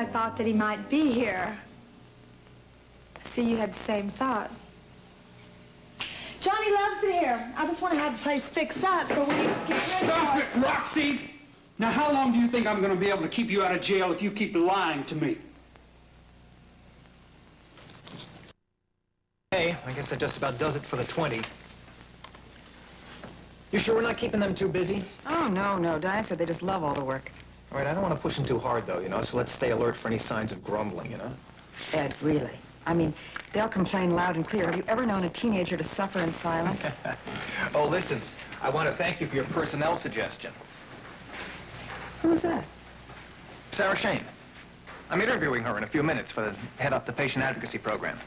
I thought that he might be here. See, you had the same thought. Johnny loves it here. I just want to have the place fixed up for when he gets ready. Stop it, Roxy! Now, how long do you think I'm going to be able to keep you out of jail if you keep lying to me? Hey, I guess that just about does it for the 20. You sure we're not keeping them too busy? Oh, no. Diane said they just love all the work. All right, I don't want to push them too hard, though, you know, so let's stay alert for any signs of grumbling, you know? Ed, really. I mean, they'll complain loud and clear. Have you ever known a teenager to suffer in silence? Oh, listen, I want to thank you for your personnel suggestion. Who's that? Sarah Shane. I'm interviewing her in a few minutes for the head up the patient advocacy program.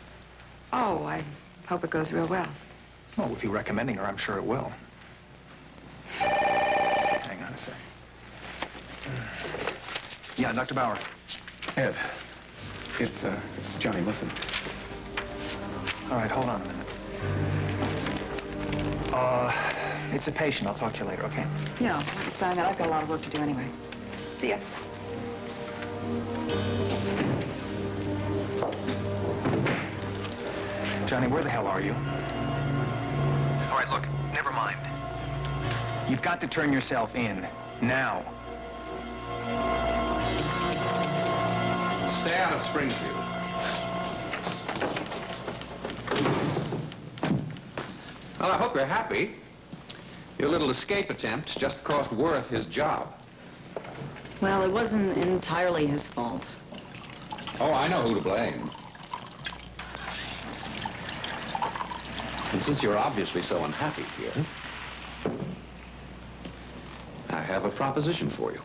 Oh, I hope it goes real well. Well, with you recommending her, I'm sure it will. Hang on a sec. Yeah, Dr. Bauer. Ed, it's Johnny. Listen. All right, hold on a minute. It's a patient. I'll talk to you later, okay? Yeah, why don't you sign that? I've got a lot of work to do anyway. See ya. Johnny, where the hell are you? All right, look, never mind. You've got to turn yourself in, now. Stay out of Springfield. Well, I hope you're happy. Your little escape attempt just cost Worth his job. Well, it wasn't entirely his fault. Oh, I know who to blame. And since you're obviously so unhappy here, I have a proposition for you.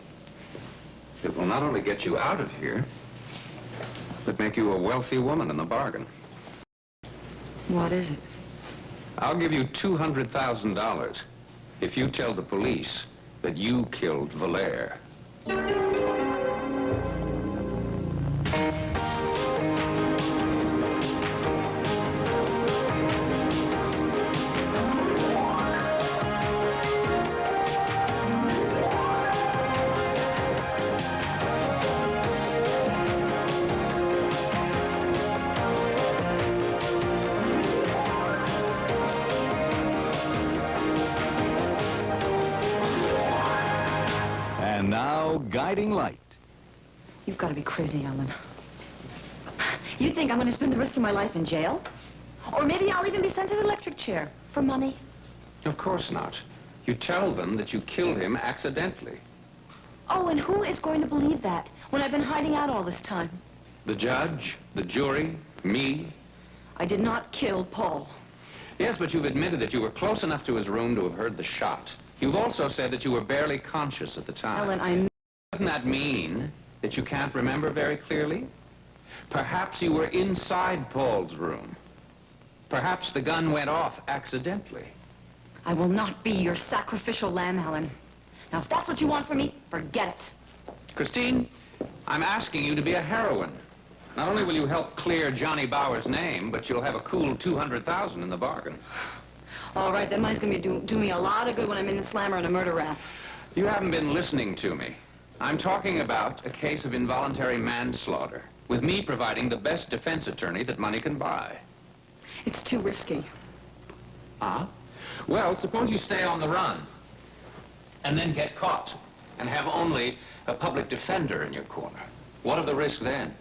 It will not only get you out of here, but make you a wealthy woman in the bargain. What is it? I'll give you $200,000 if you tell the police that you killed Valère. And now, Guiding Light. You've got to be crazy, Ellen. You think I'm going to spend the rest of my life in jail? Or maybe I'll even be sent to the electric chair for money? Of course not. You tell them that you killed him accidentally. Oh, and who is going to believe that when I've been hiding out all this time? The judge, the jury, me. I did not kill Paul. Yes, but you've admitted that you were close enough to his room to have heard the shot. You've also said that you were barely conscious at the time. Ellen, I'm... Doesn't that mean that you can't remember very clearly? Perhaps you were inside Paul's room. Perhaps the gun went off accidentally. I will not be your sacrificial lamb, Helen. Now, if that's what you want from me, forget it. Christine, I'm asking you to be a heroine. Not only will you help clear Johnny Bauer's name, but you'll have a cool $200,000 in the bargain. All right, that money's going to do me a lot of good when I'm in the slammer and a murder rap. You haven't been listening to me. I'm talking about a case of involuntary manslaughter, with me providing the best defense attorney that money can buy. It's too risky. Ah? Well, suppose you stay on the run, and then get caught, and have only a public defender in your corner. What of the risk then?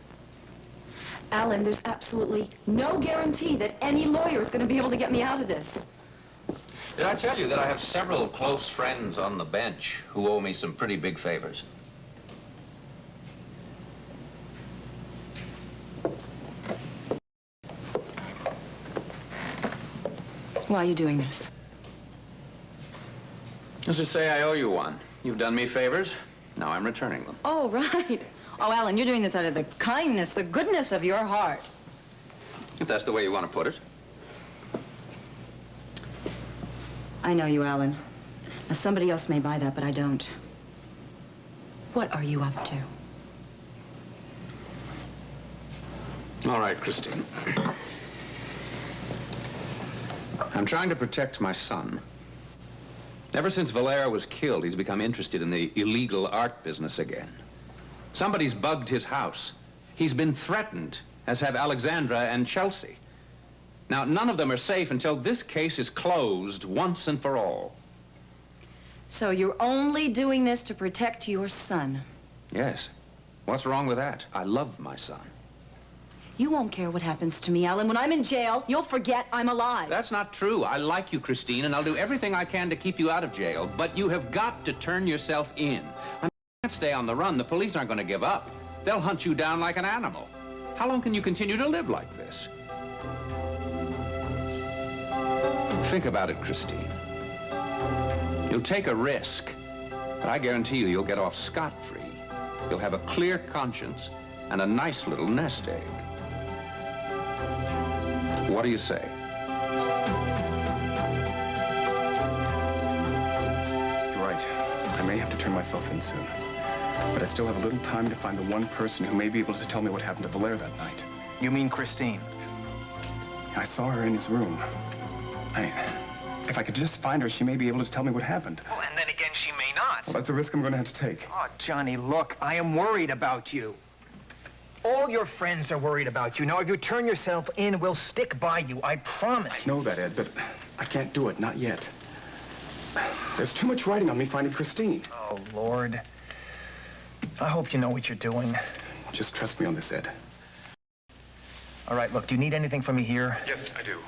Alan, there's absolutely no guarantee that any lawyer is going to be able to get me out of this. Did I tell you that I have several close friends on the bench who owe me some pretty big favors? Why are you doing this? Let's just say I owe you one. You've done me favors. Now I'm returning them. Oh, right. Oh, Alan, you're doing this out of the kindness, the goodness of your heart. If that's the way you want to put it. I know you, Alan. Now, somebody else may buy that, but I don't. What are you up to? All right, Christine. I'm trying to protect my son. Ever since Valère was killed, he's become interested in the illegal art business again. Somebody's bugged his house. He's been threatened, as have Alexandra and Chelsea. Now, none of them are safe until this case is closed once and for all. So you're only doing this to protect your son? Yes. What's wrong with that? I love my son. You won't care what happens to me, Alan. When I'm in jail, you'll forget I'm alive. That's not true. I like you, Christine, and I'll do everything I can to keep you out of jail. But you have got to turn yourself in. I can't stay on the run. The police aren't going to give up. They'll hunt you down like an animal. How long can you continue to live like this? Think about it, Christine. You'll take a risk, but I guarantee you you'll get off scot-free. You'll have a clear conscience and a nice little nest egg. What do you say? You're right. I may have to turn myself in soon. But I still have a little time to find the one person who may be able to tell me what happened at the lair that night. You mean Christine? I saw her in his room. If I could just find her, she may be able to tell me what happened. Oh, and then again, she may not. Well, that's a risk I'm going to have to take. Oh, Johnny, look, I am worried about you. All your friends are worried about you. Now, if you turn yourself in, we'll stick by you. I promise. I know that, Ed, but I can't do it. Not yet. There's too much riding on me finding Christine. Oh, Lord. I hope you know what you're doing. Just trust me on this, Ed. All right, look, do you need anything from me here? Yes, I do.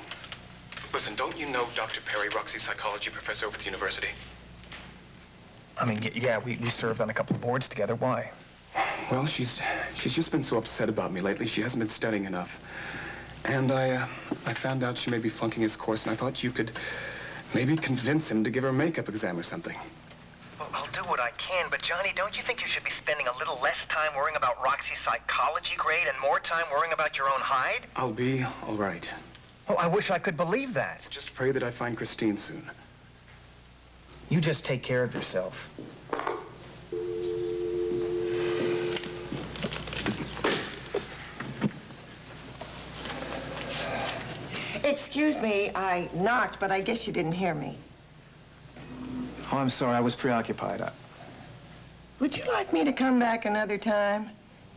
Listen, don't you know Dr. Perry, Roxy's psychology professor over at the university? I mean, yeah, we served on a couple of boards together. Why? Well, she's just been so upset about me lately. She hasn't been studying enough. And I found out she may be flunking his course, and I thought you could maybe convince him to give her a makeup exam or something. Well, I'll do what I can, but Johnny, don't you think you should be spending a little less time worrying about Roxy's psychology grade and more time worrying about your own hide? I'll be all right. Oh, I wish I could believe that. Just pray that I find Christine soon. You just take care of yourself. Excuse me, I knocked, but I guess you didn't hear me. Oh, I'm sorry, I was preoccupied. Would you like me to come back another time?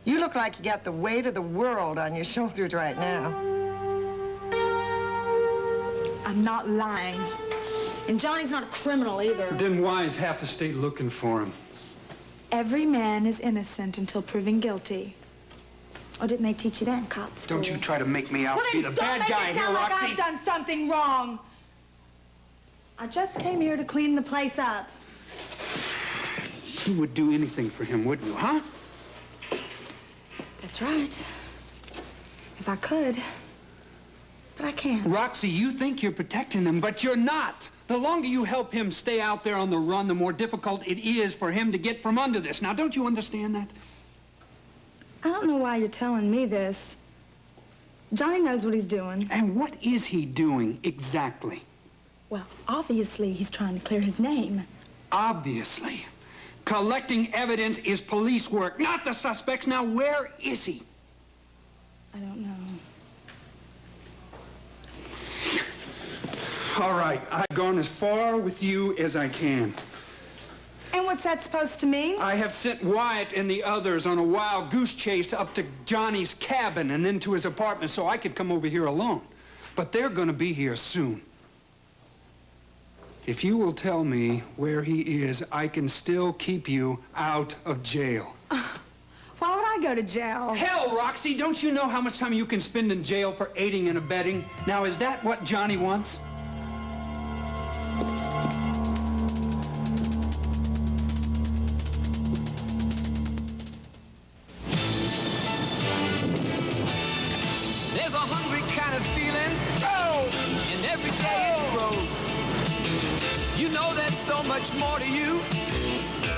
You look like you got the weight of the world on your shoulders right now. I'm not lying. And Johnny's not a criminal either. Then why's half the state looking for him? Every man is innocent until proven guilty. Or didn't they teach you that in cop school? Don't you try to make me out Well, to be then the bad don't guy make it here, sound like Roxy. I've done something wrong. I just came here to clean the place up. You would do anything for him, wouldn't you, huh? That's right. If I could. But I can't. Roxy, you think you're protecting him, but you're not. The longer you help him stay out there on the run, the more difficult it is for him to get from under this. Now, don't you understand that? I don't know why you're telling me this. Johnny knows what he's doing. And what is he doing exactly? Well, obviously, he's trying to clear his name. Obviously. Collecting evidence is police work, not the suspects. Now, where is he? I don't know. All right, I've gone as far with you as I can. And what's that supposed to mean? I have sent Wyatt and the others on a wild goose chase up to Johnny's cabin and then to his apartment so I could come over here alone. But they're going to be here soon. If you will tell me where he is, I can still keep you out of jail. Why would I go to jail? Hell, Roxy, don't you know how much time you can spend in jail for aiding and abetting? Now, is that what Johnny wants? There's a hungry kind of feeling, and every day it grows. You know there's so much more to you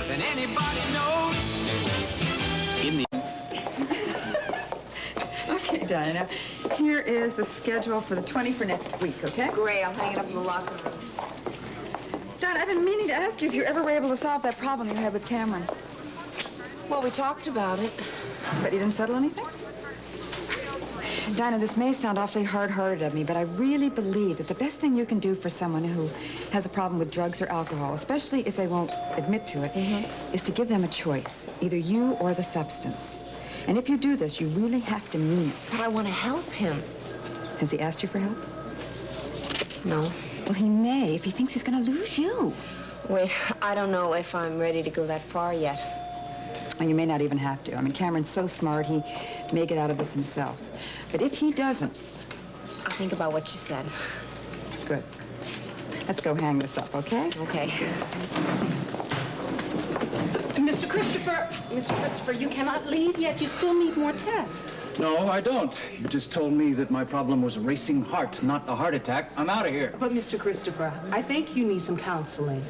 than anybody knows. Okay, Dinah. Now, here is the schedule for the 20 for next week, okay? Great, I'll hang it up in the locker room. Dinah, I've been meaning to ask you if you ever were able to solve that problem you had with Cameron. Well, we talked about it. But you didn't settle anything? Dinah, this may sound awfully hard-hearted of me, but I really believe that the best thing you can do for someone who has a problem with drugs or alcohol, especially if they won't admit to it, is to give them a choice, either you or the substance. And if you do this, you really have to mean it. But I want to help him. Has he asked you for help? No. Well, he may if he thinks he's going to lose you. Wait, I don't know if I'm ready to go that far yet. Well, you may not even have to. I mean, Cameron's so smart, he may get out of this himself. But if he doesn't... I'll think about what you said. Good. Let's go hang this up, okay? Okay. Mr. Christopher, you cannot leave yet. You still need more tests. No, I don't. You just told me that my problem was a racing heart, not a heart attack. I'm out of here. But, Mr. Christopher, I think you need some counseling.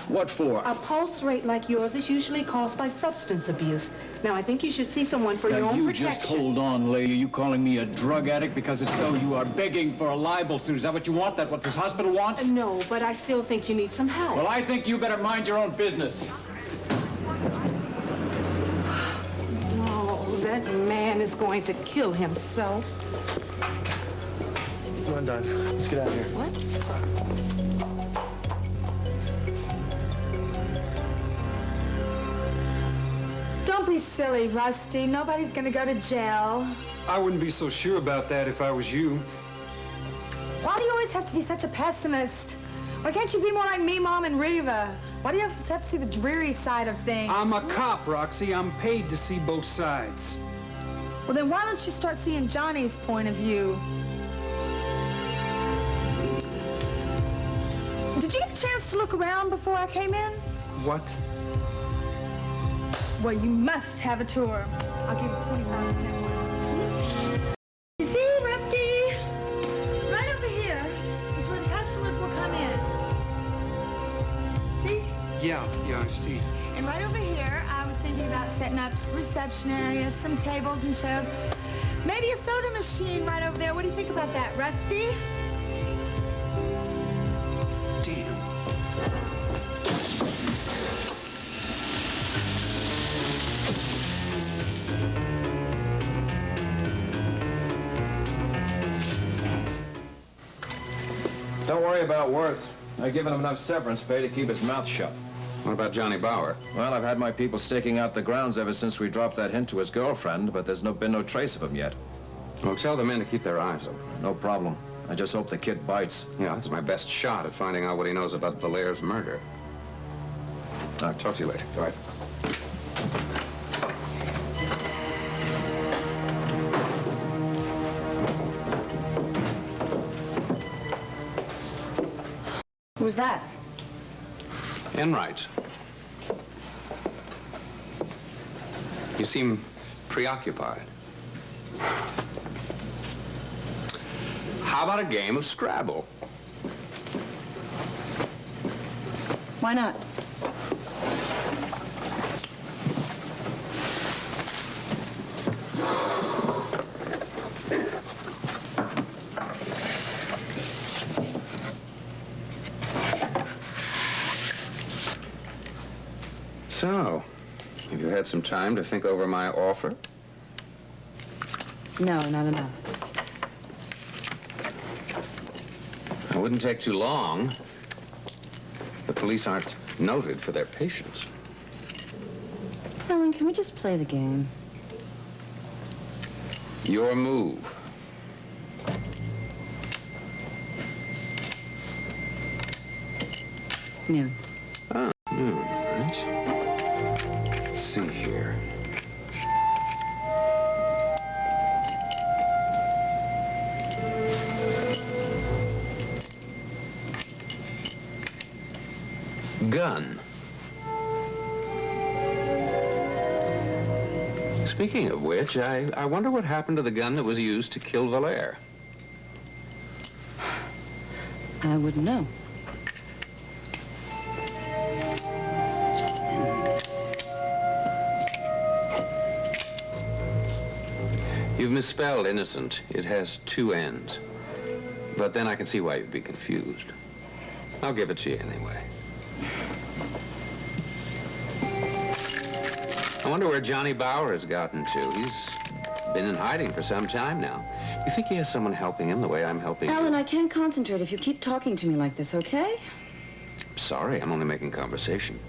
What for? A pulse rate like yours is usually caused by substance abuse. Now, I think you should see someone for your own protection. You just hold on, lady. You calling me a drug addict? Because if so, you are begging for a libel suit. Is that what you want? That what this hospital wants? No, but I still think you need some help. Well, I think you better mind your own business. Oh, that man is going to kill himself. Come on, Don. Let's get out of here. What? Don't be silly, Rusty. Nobody's gonna go to jail. I wouldn't be so sure about that if I was you. Why do you always have to be such a pessimist? Why can't you be more like me, Mom, and Reva? Why do you have to see the dreary side of things? I'm a cop, Roxy. I'm paid to see both sides. Well, then why don't you start seeing Johnny's point of view? Did you get a chance to look around before I came in? What? Well, you must have a tour. I'll give you 25%. You see, Rusty? Right over here is where the customers will come in. See? Yeah, I see. And right over here, I was thinking about setting up reception areas, some tables and chairs. Maybe a soda machine right over there. What do you think about that, Rusty? Damn. Don't worry about Worth. I've given him enough severance pay to keep his mouth shut. What about Johnny Bauer? Well, I've had my people staking out the grounds ever since we dropped that hint to his girlfriend, but there's been no trace of him yet. Well, tell the men to keep their eyes open. No problem. I just hope the kid bites. Yeah, that's my best shot at finding out what he knows about Valaire's murder. I'll talk to you later. All right. Who's that? Enright. You seem preoccupied. How about a game of Scrabble? Why not? So, have you had some time to think over my offer? No, not enough. It wouldn't take too long. The police aren't noted for their patience. Helen, can we just play the game? Your move. Yeah. Oh, right. Let's see here. Gun. Speaking of which, I wonder what happened to the gun that was used to kill Valère. I wouldn't know. You've misspelled innocent. It has two N's. But then I can see why you'd be confused. I'll give it to you anyway. I wonder where Johnny Bauer has gotten to. He's Been in hiding for some time now. You think he has someone helping him the way I'm helping you? Alan, I can't concentrate if you keep talking to me like this, okay? Sorry, I'm only making conversation.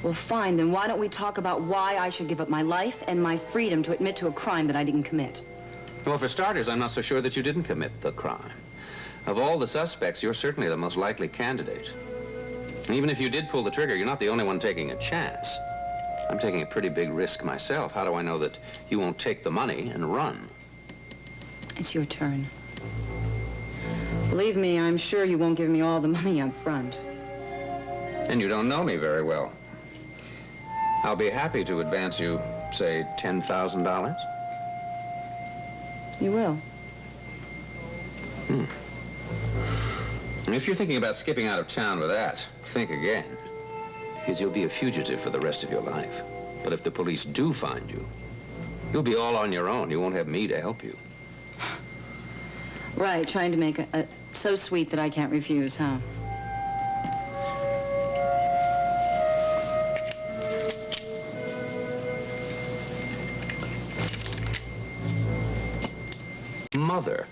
Well, fine, then why don't we talk about why I should give up my life and my freedom to admit to a crime that I didn't commit? Well, for starters, I'm not so sure that you didn't commit the crime. Of all the suspects, you're certainly the most likely candidate. And even if you did pull the trigger, you're not the only one taking a chance. I'm taking a pretty big risk myself. How do I know that you won't take the money and run? It's your turn. Believe me, I'm sure you won't give me all the money up front. And you don't know me very well. I'll be happy to advance you, say, $10,000. You will? And if you're thinking about skipping out of town with that, think again. Because you'll be a fugitive for the rest of your life. But if the police do find you, you'll be all on your own. You won't have me to help you. Right, trying to make a so sweet that I can't refuse, huh? Mother.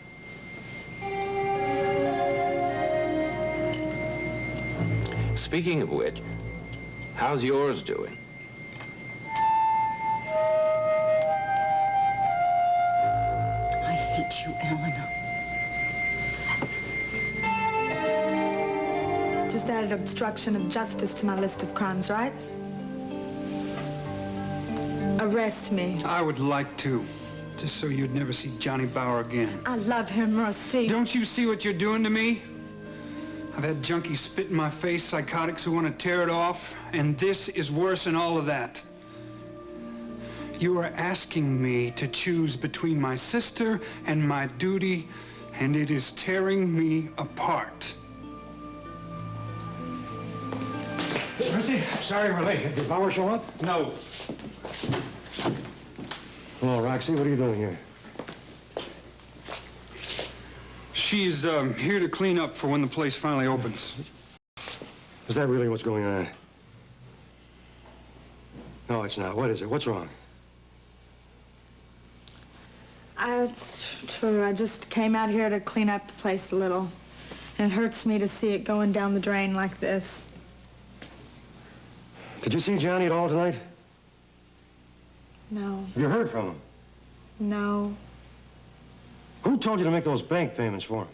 Speaking of which, how's yours doing? I hate you, Eleanor. Just added obstruction of justice to my list of crimes, right? Arrest me. I would like to. Just so you'd never see Johnny Bauer again. I love him, Rusty. Don't you see what you're doing to me? I've had junkies spit in my face, psychotics who want to tear it off, and this is worse than all of that. You are asking me to choose between my sister and my duty, and it is tearing me apart. Rusty, sorry we're late. Did Bauer show up? No. Hello, Roxy. What are you doing here? She's here to clean up for when the place finally opens. Is that really what's going on? No, it's not. What is it? What's wrong? It's true. I just came out here to clean up the place a little. And it hurts me to see it going down the drain like this. Did you see Johnny at all tonight? No. Have you heard from him? No. Who told you to make those bank payments for him?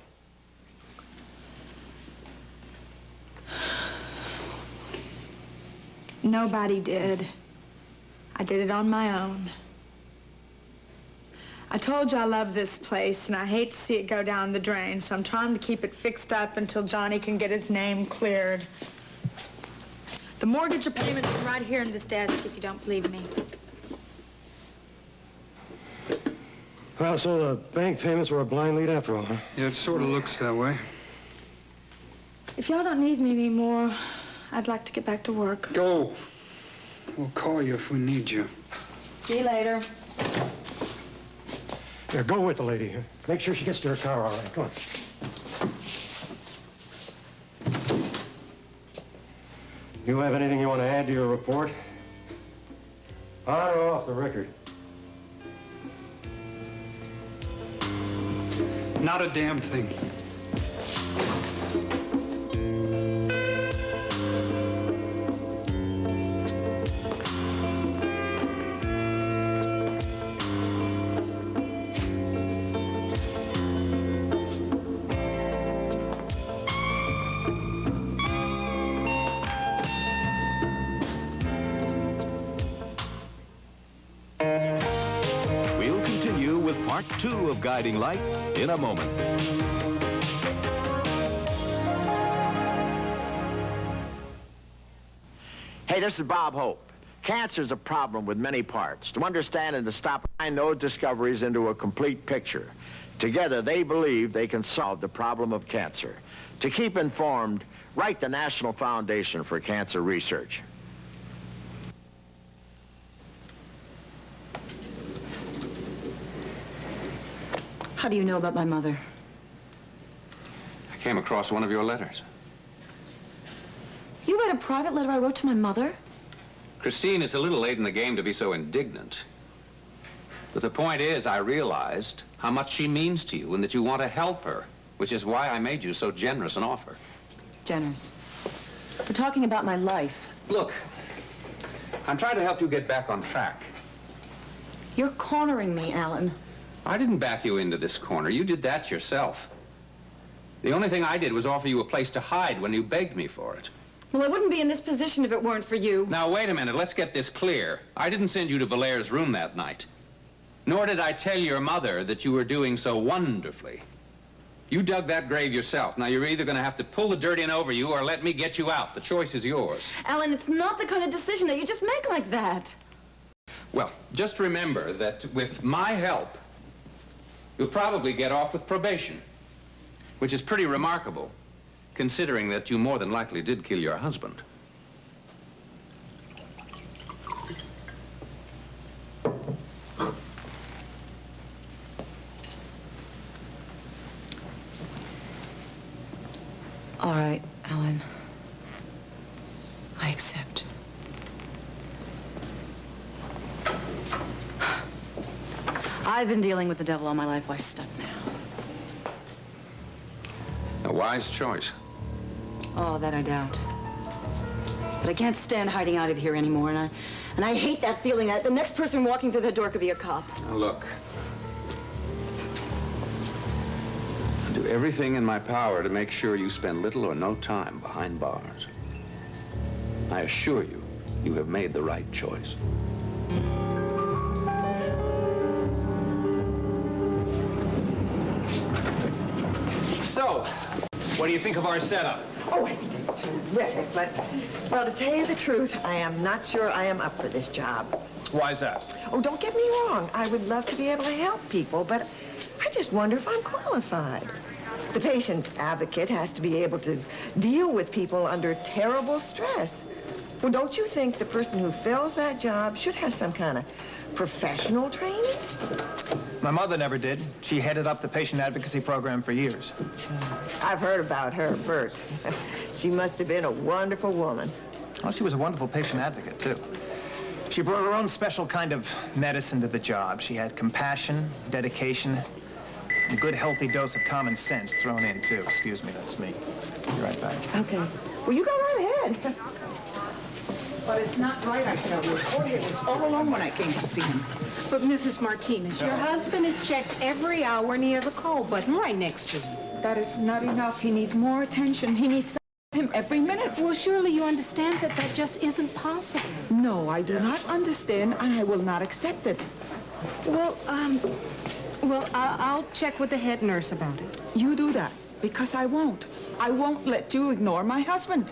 Nobody did. I did it on my own. I told you I love this place, and I hate to see it go down the drain, so I'm trying to keep it fixed up until Johnny can get his name cleared. The mortgage payment is right here in this desk, if you don't believe me. Well, so the bank payments were a blind lead after all, huh? Yeah, it sort of looks that way. If y'all don't need me anymore, I'd like to get back to work. Go. We'll call you if we need you. See you later. Here, go with the lady here. Make sure she gets to her car all right. Come on. You have anything you want to add to your report? On or off the record? Not a damn thing. We'll continue with part 2 of Guiding Light in a moment. Hey, this is Bob Hope. Cancer's a problem with many parts. To understand and to stop those discoveries into a complete picture. Together, they believe they can solve the problem of cancer. To keep informed, write the National Foundation for Cancer Research. How do you know about my mother? I came across one of your letters. You read a private letter I wrote to my mother? Christine, it's a little late in the game to be so indignant. But the point is, I realized how much she means to you and that you want to help her, which is why I made you so generous an offer. Generous. We're talking about my life. Look, I'm trying to help you get back on track. You're cornering me, Alan. I didn't back you into this corner. You did that yourself. The only thing I did was offer you a place to hide when you begged me for it. Well, I wouldn't be in this position if it weren't for you. Now, wait a minute. Let's get this clear. I didn't send you to Valaire's room that night. Nor did I tell your mother that you were doing so wonderfully. You dug that grave yourself. Now, you're either going to have to pull the dirt in over you or let me get you out. The choice is yours. Alan, it's not the kind of decision that you just make like that. Well, just remember that with my help, you'll probably get off with probation, which is pretty remarkable, considering that you more than likely did kill your husband. All right, Alan. I accept. I've been dealing with the devil all my life. Why stop now? A wise choice. Oh, that I doubt. But I can't stand hiding out of here anymore, and I hate that feeling that the next person walking through the door could be a cop. Now, look. I'll do everything in my power to make sure you spend little or no time behind bars. I assure you, you have made the right choice. So, what do you think of our setup? Oh, I think it's terrific, but, well, to tell you the truth, I am not sure I am up for this job. Why's that? Oh, don't get me wrong. I would love to be able to help people, but I just wonder if I'm qualified. The patient advocate has to be able to deal with people under terrible stress. Well, don't you think the person who fills that job should have some kind of professional training? My mother never did. She headed up the patient advocacy program for years. I've heard about her, Bert. She must have been a wonderful woman. Well, she was a wonderful patient advocate, too. She brought her own special kind of medicine to the job. She had compassion, dedication, a good, healthy dose of common sense thrown in, too. Excuse me, that's me. Be right back. Okay. Well, you go right ahead. But it's not right, I tell you. Jorge was all alone when I came to see him. But, Mrs. Martinez, your husband is checked every hour, and he has a call button right next to him. That is not enough. He needs more attention. He needs him every minute. Well, surely you understand that that just isn't possible. No, I do not understand, and I will not accept it. Well, I'll check with the head nurse about it. You do that, because I won't. I won't let you ignore my husband.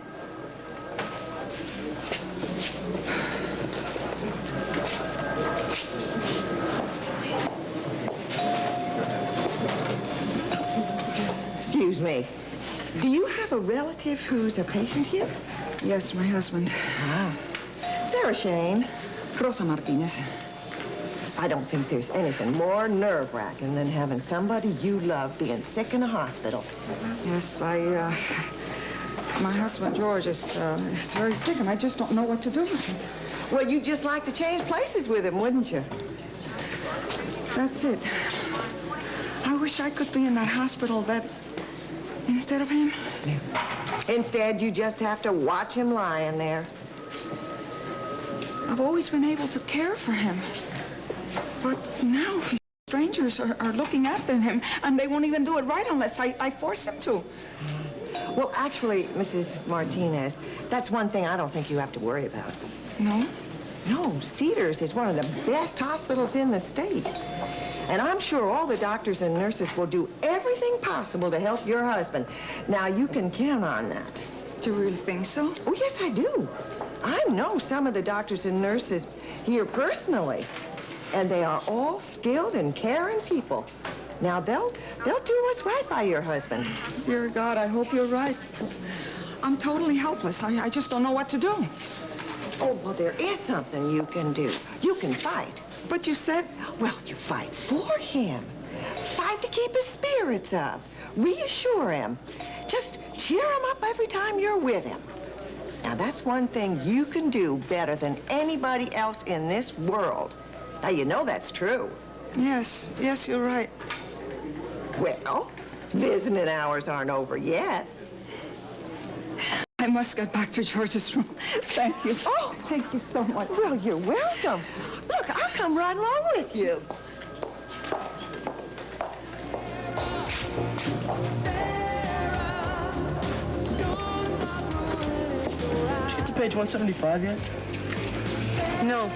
Excuse me. Do you have a relative who's a patient here? Yes, my husband. Ah. Sarah Shane. Rosa Martinez. I don't think there's anything more nerve-wracking than having somebody you love being sick in a hospital. Yes, my husband, George, is very sick, and I just don't know what to do with him. Well, you'd just like to change places with him, wouldn't you? That's it. I wish I could be in that hospital bed instead of him. Instead, you just have to watch him lying there. I've always been able to care for him. But now, strangers are looking after him, and they won't even do it right unless I force them to. Well, actually, Mrs. Martinez, that's one thing I don't think you have to worry about. No? No, Cedars is one of the best hospitals in the state. And I'm sure all the doctors and nurses will do everything possible to help your husband. Now, you can count on that. Do you really think so? Oh, yes, I do. I know some of the doctors and nurses here personally. And they are all skilled and caring people. Now, they'll do what's right by your husband. Dear God, I hope you're right. I'm totally helpless. I just don't know what to do. Oh, well, there is something you can do. You can fight. But you said... Well, you fight for him. Fight to keep his spirits up. Reassure him. Just cheer him up every time you're with him. Now, that's one thing you can do better than anybody else in this world. Now, you know that's true. Yes, you're right. Well, visiting hours aren't over yet. I must get back to George's room. Thank you. Oh, thank you so much. Well, you're welcome. Look, I'll come right along with you. Did you get to page 175 yet? No.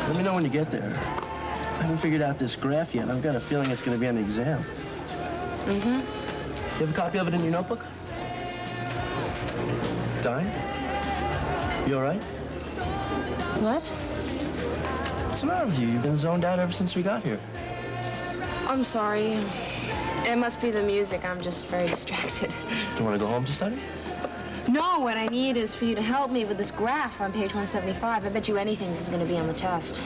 Let me know when you get there. I haven't figured out this graph yet. I've got a feeling it's going to be on the exam. Mm-hmm. You have a copy of it in your notebook? Dime? You all right? What? What's the matter with you? You've been zoned out ever since we got here. I'm sorry. It must be the music. I'm just very distracted. You want to go home to study? No, what I need is for you to help me with this graph on page 175. I bet you anything this is going to be on the test.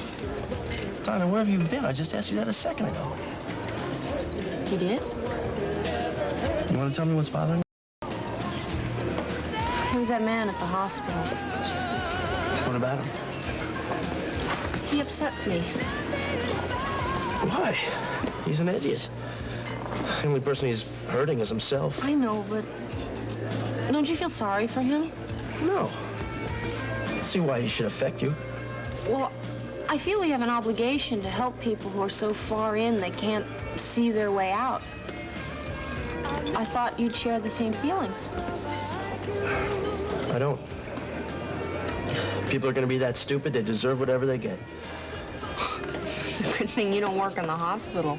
Donna, where have you been? I just asked you that a second ago. You did? You want to tell me what's bothering you? There was that man at the hospital. What about him? He upset me. Why? He's an idiot. The only person he's hurting is himself. I know, but don't you feel sorry for him? No. I don't see why he should affect you. Well, I feel we have an obligation to help people who are so far in they can't see their way out. I thought you'd share the same feelings. I don't. People are going to be that stupid, they deserve whatever they get. It's a good thing you don't work in the hospital.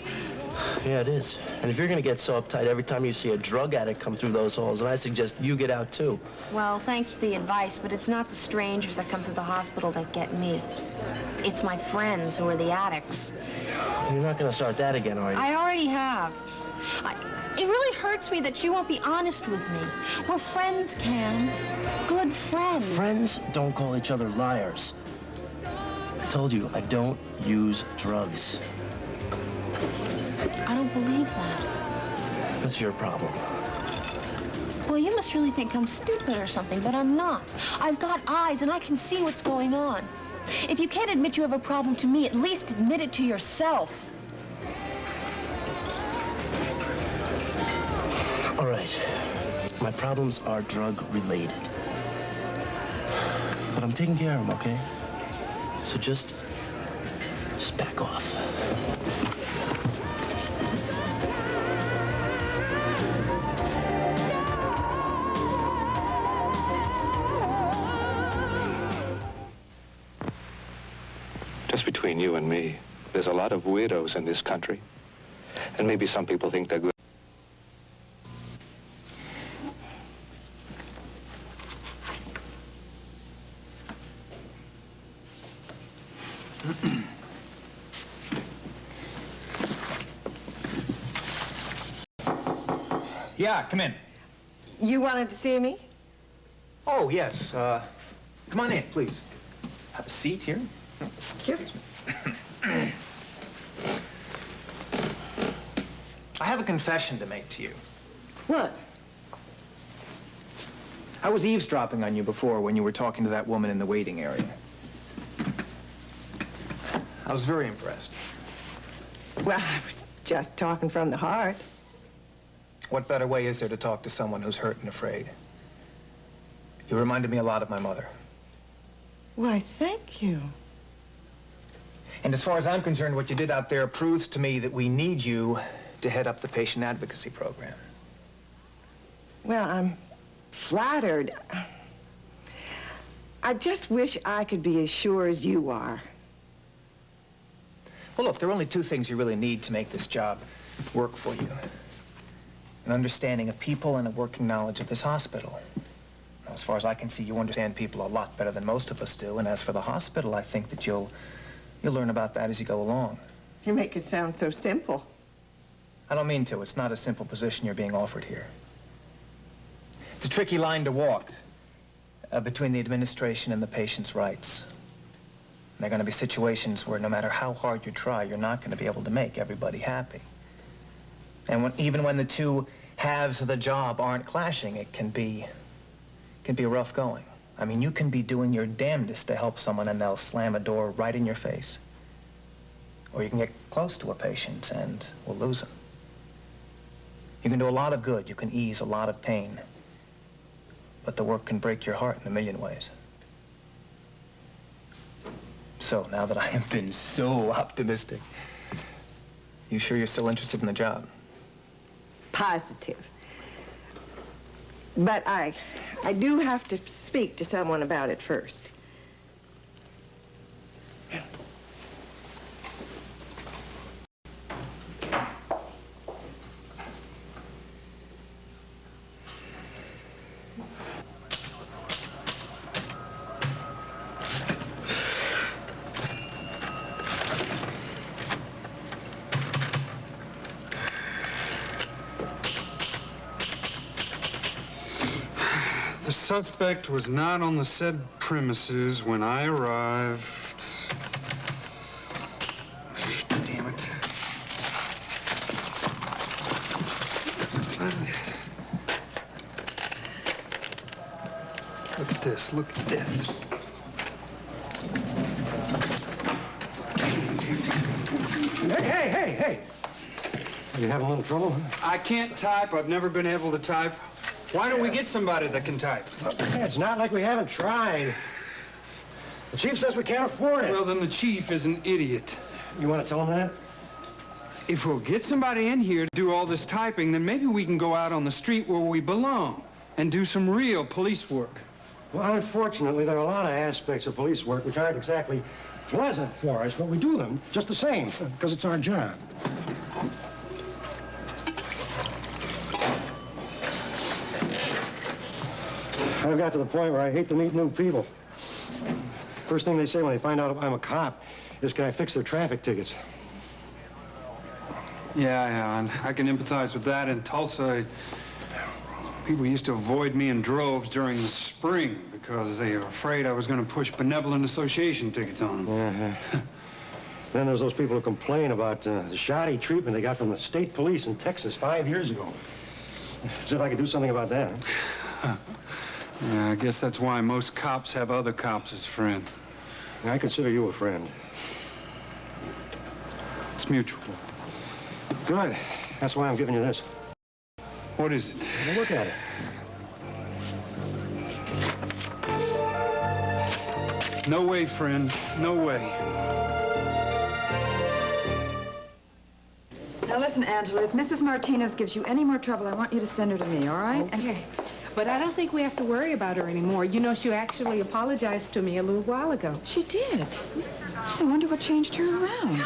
Yeah, it is. And if you're going to get so uptight every time you see a drug addict come through those halls, then I suggest you get out, too. Well, thanks for the advice, but it's not the strangers that come through the hospital that get me. It's my friends who are the addicts. You're not going to start that again, are you? I already have. It really hurts me that you won't be honest with me. We're friends, Cam. Good friends. Friends don't call each other liars. I told you, I don't use drugs. I don't believe that. That's your problem. Well, you must really think I'm stupid or something, but I'm not. I've got eyes, and I can see what's going on. If you can't admit you have a problem to me, at least admit it to yourself. All right. My problems are drug-related. But I'm taking care of them, okay? So just back off. Just between you and me, there's a lot of weirdos in this country. And maybe some people think they're good. Yeah, come in. You wanted to see me? Oh, yes. Come on in, please. Have a seat here. Sure. I have a confession to make to you. What? I was eavesdropping on you before when you were talking to that woman in the waiting area. I was very impressed. Well, I was just talking from the heart. What better way is there to talk to someone who's hurt and afraid? You reminded me a lot of my mother. Why, thank you. And as far as I'm concerned, what you did out there proves to me that we need you to head up the patient advocacy program. Well, I'm flattered. I just wish I could be as sure as you are. Well, look, there are only two things you really need to make this job work for you. An understanding of people and a working knowledge of this hospital. Now, as far as I can see, you understand people a lot better than most of us do. And as for the hospital, I think that you'll learn about that as you go along. You make it sound so simple. I don't mean to. It's not a simple position you're being offered here. It's a tricky line to walk between the administration and the patient's rights. And there are going to be situations where no matter how hard you try, you're not going to be able to make everybody happy. And even when the two halves of the job aren't clashing, it can be rough going. I mean, you can be doing your damnedest to help someone and they'll slam a door right in your face. Or you can get close to a patient and we'll lose him. You can do a lot of good. You can ease a lot of pain. But the work can break your heart in a million ways. So, now that I have been so optimistic, you sure you're still interested in the job? Positive. But I do have to speak to someone about it first. The suspect was not on the said premises when I arrived. Damn it. Look at this, look at this. Hey! Are you having a little trouble? I can't type. I've never been able to type. Why don't we get somebody that can type? It's not like we haven't tried. The chief says we can't afford it. Well, then the chief is an idiot. You want to tell him that? If we'll get somebody in here to do all this typing, then maybe we can go out on the street where we belong and do some real police work. Well, unfortunately, there are a lot of aspects of police work which aren't exactly pleasant for us, but we do them just the same, because it's our job. I've got to the point where I hate to meet new people. First thing they say when they find out I'm a cop is, can I fix their traffic tickets? Yeah, and I can empathize with that. In Tulsa, people used to avoid me in droves during the spring because they were afraid I was going to push benevolent association tickets on them. Then there's those people who complain about the shoddy treatment they got from the state police in Texas 5 years ago. As if I could do something about that. Yeah, I guess that's why most cops have other cops as friends. I consider you a friend. It's mutual. Good. That's why I'm giving you this. What is it? Well, look at it. No way, friend. No way. Now listen, Angela, if Mrs. Martinez gives you any more trouble, I want you to send her to me, all right? Okay. But I don't think we have to worry about her anymore. You know, she actually apologized to me a little while ago. She did. I wonder what changed her around.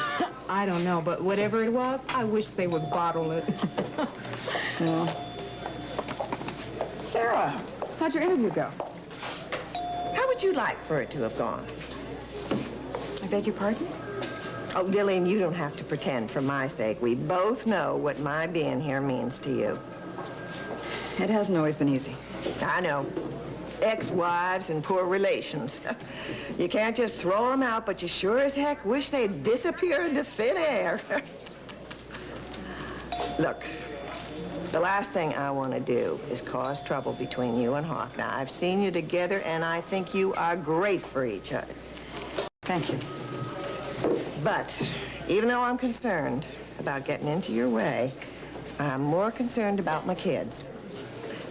I don't know, but whatever it was, I wish they would bottle it. Yeah. Sarah, how'd your interview go? How would you like for it to have gone? I beg your pardon? Oh, Lillian, you don't have to pretend for my sake. We both know what my being here means to you. It hasn't always been easy. I know. Ex-wives and poor relations. You can't just throw them out, but you sure as heck wish they'd disappear into thin air. Look, the last thing I want to do is cause trouble between you and Hawk. Now, I've seen you together, and I think you are great for each other. Thank you. But even though I'm concerned about getting into your way, I'm more concerned about my kids.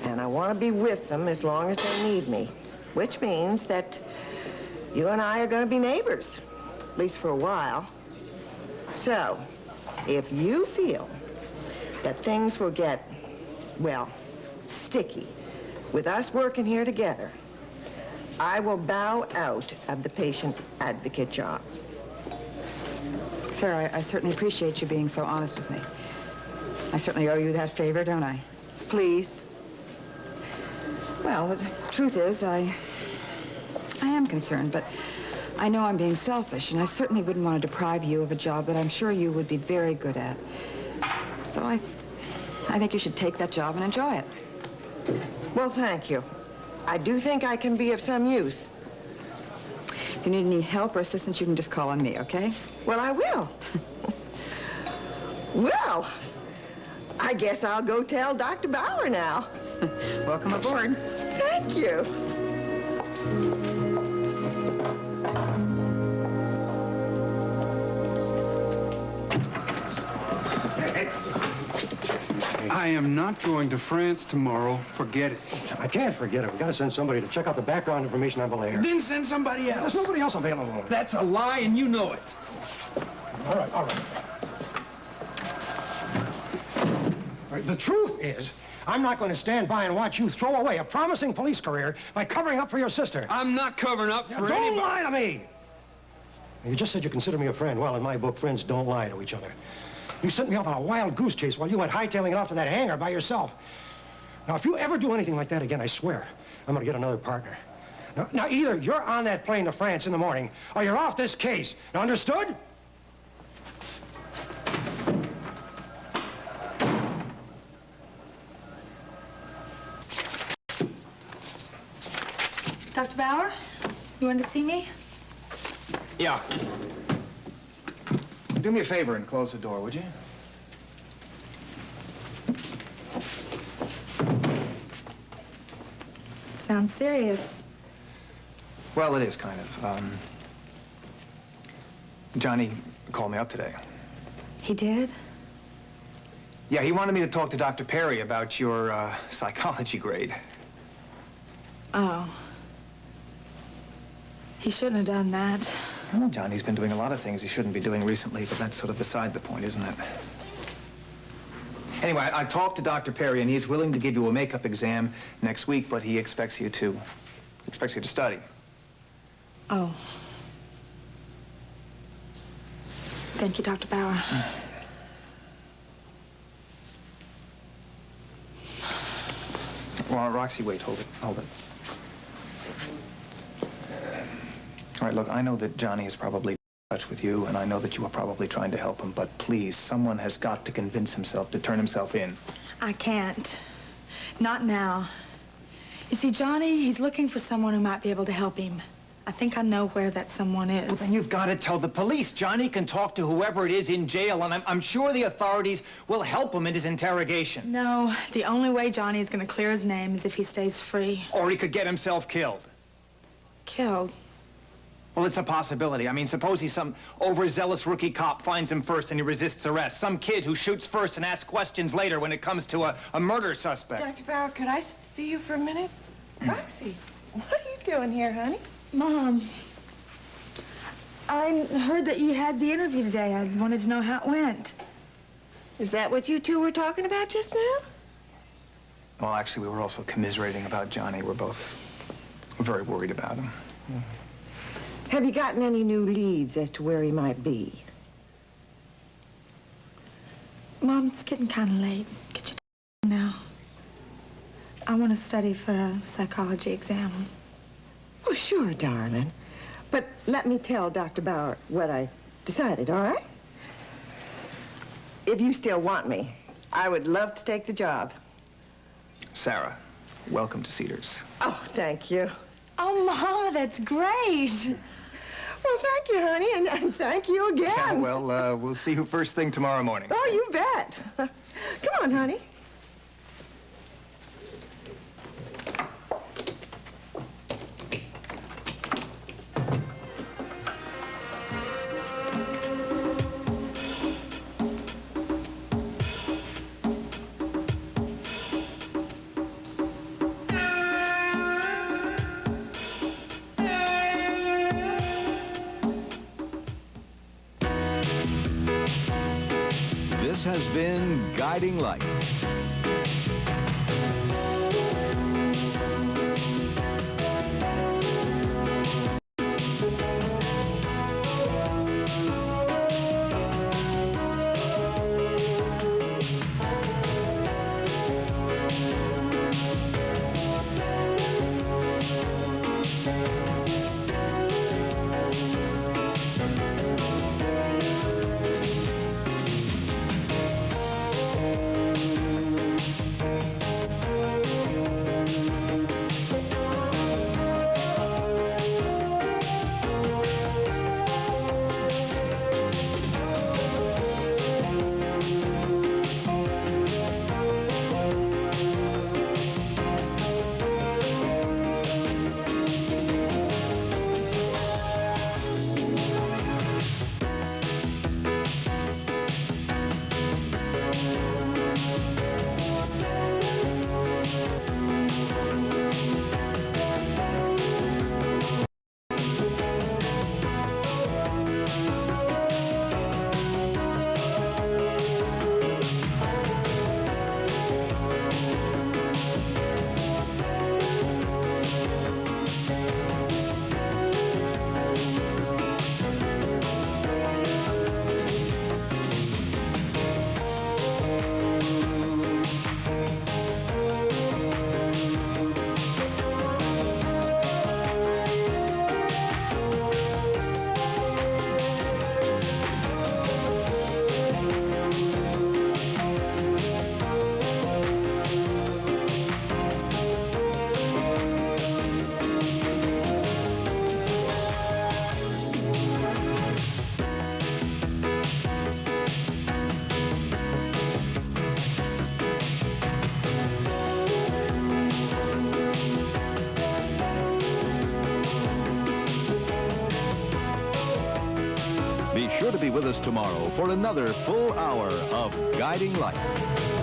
And I want to be with them as long as they need me, which means that you and I are going to be neighbors, at least for a while. So, if you feel that things will get, well, sticky with us working here together, I will bow out of the patient advocate job. Sarah, I certainly appreciate you being so honest with me. I certainly owe you that favor, don't I? Please. Well, the truth is, I am concerned, but I know I'm being selfish, and I certainly wouldn't want to deprive you of a job that I'm sure you would be very good at. So I think you should take that job and enjoy it. Well, thank you. I do think I can be of some use. If you need any help or assistance, you can just call on me, okay? Well, I will. Well, I guess I'll go tell Dr. Bauer now. Welcome aboard. Thank you. I am not going to France tomorrow. Forget it. I can't forget it. We've got to send somebody to check out the background information on Belair. Then send somebody else. There's nobody else available. That's a lie, and you know it. All right, all right. All right, the truth is, I'm not going to stand by and watch you throw away a promising police career by covering up for your sister. I'm not covering up for Don't anybody. lie to me! You just said you consider me a friend. Well, in my book, friends don't lie to each other. You sent me off on a wild goose chase while you went hightailing it off to that hangar by yourself. Now, if you ever do anything like that again, I swear, I'm going to get another partner. Now, either you're on that plane to France in the morning, or you're off this case. Now, understood? Dr. Bauer, you wanted to see me? Yeah. Do me a favor and close the door, would you? Sounds serious. Well, it is kind of. Johnny called me up today. He did? Yeah, he wanted me to talk to Dr. Perry about your psychology grade. Oh. He shouldn't have done that. Well, Johnny's been doing a lot of things he shouldn't be doing recently, but that's sort of beside the point, isn't it? Anyway, I talked to Dr. Perry, and he's willing to give you a makeup exam next week, but he expects you to study. Oh. Thank you, Dr. Bauer. Well, Roxy, wait, hold it. All right, look, I know that Johnny is probably in touch with you, and I know that you are probably trying to help him, but please, someone has got to convince himself to turn himself in. I can't. Not now. You see, Johnny, he's looking for someone who might be able to help him. I think I know where that someone is. Well, then you've got to tell the police. Johnny can talk to whoever it is in jail, and I'm sure the authorities will help him in his interrogation. No, the only way Johnny is going to clear his name is if he stays free. Or he could get himself killed. Killed? Well, it's a possibility. I mean, suppose he's some overzealous rookie cop, finds him first and he resists arrest. Some kid who shoots first and asks questions later when it comes to a murder suspect. Dr. Bauer, could I see you for a minute? Roxy, what are you doing here, honey? Mom, I heard that you had the interview today. I wanted to know how it went. Is that what you two were talking about just now? Well, actually, we were also commiserating about Johnny. We're both very worried about him. Have you gotten any new leads as to where he might be? Mom, it's getting kind of late. Get your now. I want to study for a psychology exam. Oh, sure, darling. But let me tell Dr. Bauer what I decided, all right? If you still want me, I would love to take the job. Sarah, welcome to Cedars. Oh, thank you. Oh, Mama, that's great. Well, thank you, honey, and thank you again. Yeah, well, we'll see you first thing tomorrow morning. Oh, you bet. Come on, honey. This has been Guiding Light. us tomorrow for another full hour of Guiding Light.